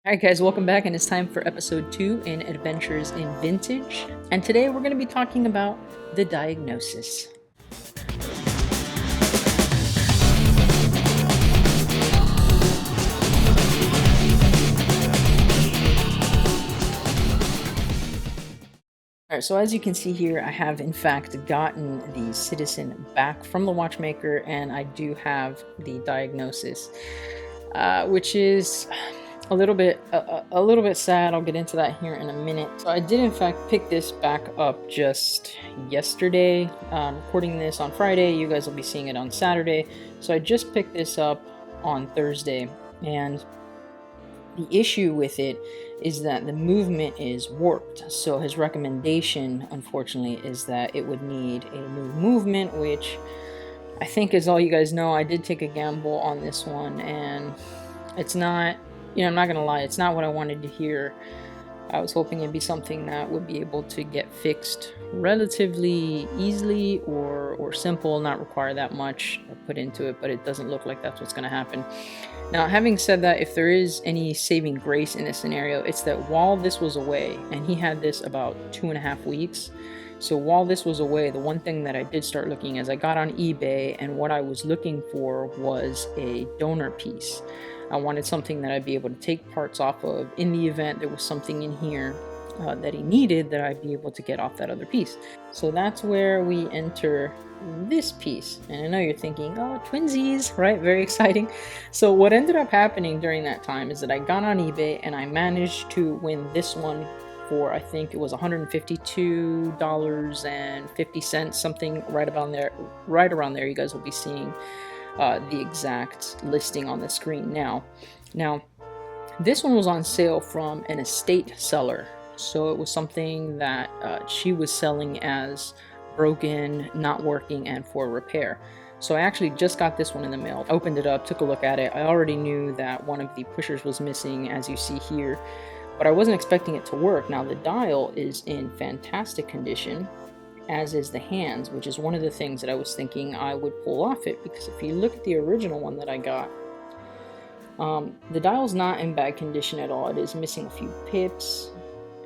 Alright guys, welcome back, and it's time for episode 2 in Adventures in Vintage. And today we're going to be talking about the diagnosis. Alright, so as you can see here, I have in fact gotten the Citizen back from the watchmaker, and I do have the diagnosis, which is a little bit sad. I'll get into that here in a minute. So I did in fact pick this back up just yesterday. Recording this on Friday, you guys will be seeing it on Saturday. So I just picked this up on Thursday, and the issue with it is that the movement is warped. So his recommendation, unfortunately, is that it would need a new movement, which I think, as all you guys know, I did take a gamble on this one, and it's not, I'm not gonna lie, it's not what I wanted to hear. I was hoping it'd be something that would be able to get fixed relatively easily or simple, not require that much put into it, but it doesn't look like that's what's going to happen. Now, having said that, if there is any saving grace in this scenario, it's that while this was away, and he had this about 2.5 weeks, so while this was away, the one thing that I did start looking as I got on eBay, and what I was looking for was a donor piece. I wanted something that I'd be able to take parts off of in the event there was something in here that he needed, that I'd be able to get off that other piece. So that's where we enter this piece. And I know you're thinking, oh, twinsies, right? Very exciting. So what ended up happening during that time is that I got on eBay and I managed to win this one for, I think it was $152.50, something right around there. You guys will be seeing the exact listing on the screen now. Now, this one was on sale from an estate seller, so it was something that she was selling as broken, not working, and for repair. So I actually just got this one in the mail. I opened it up, took a look at it. I already knew that one of the pushers was missing, as you see here, but I wasn't expecting it to work. Now, the dial is in fantastic condition, as is the hands, which is one of the things that I was thinking I would pull off it, because if you look at the original one that I got, the dial's not in bad condition at all. It is missing a few pips,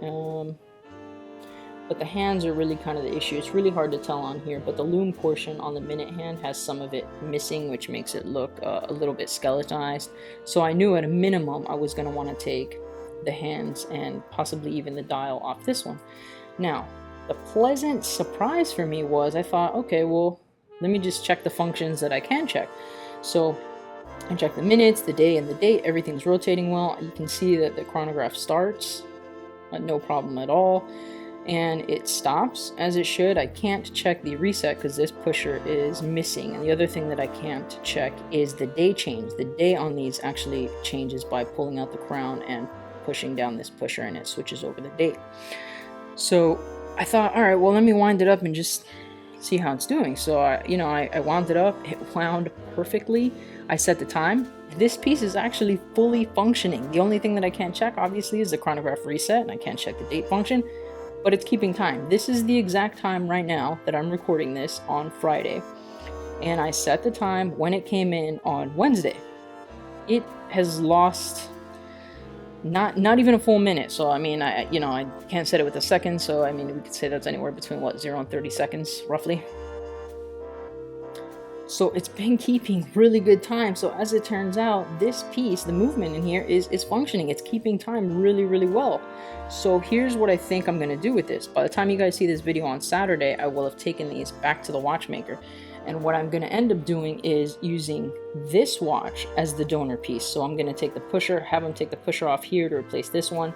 but the hands are really kind of the issue. It's really hard to tell on here, but the loom portion on the minute hand has some of it missing, which makes it look a little bit skeletonized. So I knew at a minimum I was going to want to take the hands and possibly even the dial off this one. Now, the pleasant surprise for me was I thought, okay, well, let me just check the functions that I can check. So I checked the minutes, the day, and the date. Everything's rotating well. You can see that the chronograph starts, no problem at all, and it stops as it should. I can't check the reset because this pusher is missing. And the other thing that I can't check is the day change. The day on these actually changes by pulling out the crown and pushing down this pusher, and it switches over the date. So I thought, all right, well, let me wind it up and just see how it's doing. So I wound it up. It wound perfectly. I set the time. This piece is actually fully functioning. The only thing that I can't check, obviously, is the chronograph reset, and I can't check the date function, but it's keeping time. This is the exact time right now that I'm recording this on Friday, and I set the time when it came in on Wednesday. It has lost not even a full minute. So I mean, I can't set it with a second, so I mean, we could say that's anywhere between 0 and 30 seconds roughly. So it's been keeping really good time. So as it turns out, this piece, the movement in here is functioning. It's keeping time really, really well. So here's what I think I'm going to do with this. By the time you guys see this video on Saturday, I will have taken these back to the watchmaker. And what I'm going to end up doing is using this watch as the donor piece. So I'm going to take the pusher, have him take the pusher off here to replace this one.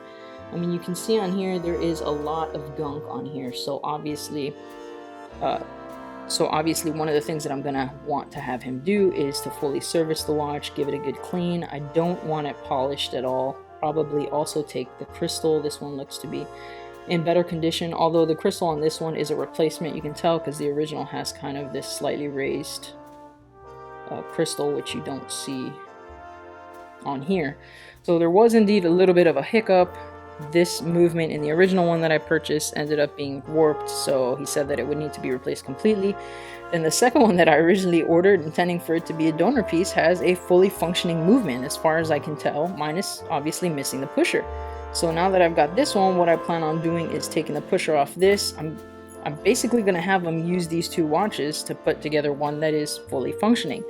I mean, you can see on here, there is a lot of gunk on here. So obviously one of the things that I'm going to want to have him do is to fully service the watch, give it a good clean. I don't want it polished at all. Probably also take the crystal. This one looks to be in better condition, although the crystal on this one is a replacement. You can tell because the original has kind of this slightly raised crystal, which you don't see on here. So there was indeed a little bit of a hiccup this movement in the original one that I purchased ended up being warped, so he said that it would need to be replaced completely. Then the second one that I originally ordered, intending for it to be a donor piece, has a fully functioning movement as far as I can tell, minus obviously missing the pusher. So now that I've got this one, what I plan on doing is taking the pusher off this. I'm basically going to have them use these two watches to put together one that is fully functioning.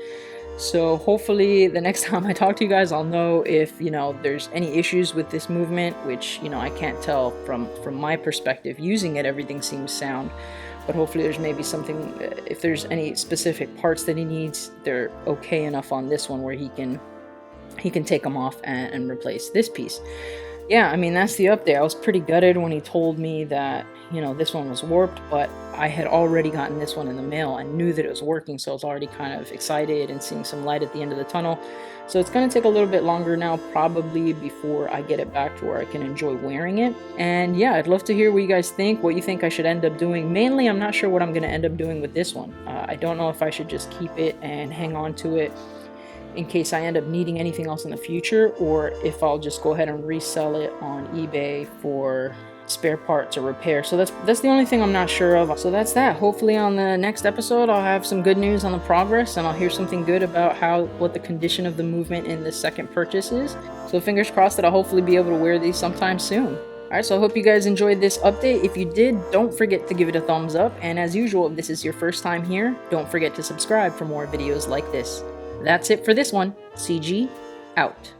So hopefully the next time I talk to you guys, I'll know if, there's any issues with this movement, which, I can't tell from my perspective. Using it, everything seems sound. But hopefully there's maybe something, if there's any specific parts that he needs, they're okay enough on this one where he can take them off and replace this piece. Yeah, I mean, that's the update. I was pretty gutted when he told me that, this one was warped, but I had already gotten this one in the mail and knew that it was working, so I was already kind of excited and seeing some light at the end of the tunnel. So it's going to take a little bit longer now, probably, before I get it back to where I can enjoy wearing it. And yeah, I'd love to hear what you guys think, what you think I should end up doing. Mainly, I'm not sure what I'm going to end up doing with this one. I don't know if I should just keep it and hang on to it in case I end up needing anything else in the future, or if I'll just go ahead and resell it on eBay for spare parts or repair. So that's the only thing I'm not sure of. So that's that. Hopefully on the next episode I'll have some good news on the progress, and I'll hear something good about what the condition of the movement in the second purchase is. So fingers crossed that I'll hopefully be able to wear these sometime soon. Alright, so I hope you guys enjoyed this update. If you did, don't forget to give it a thumbs up, and as usual, if this is your first time here, don't forget to subscribe for more videos like this. That's it for this one. CG out.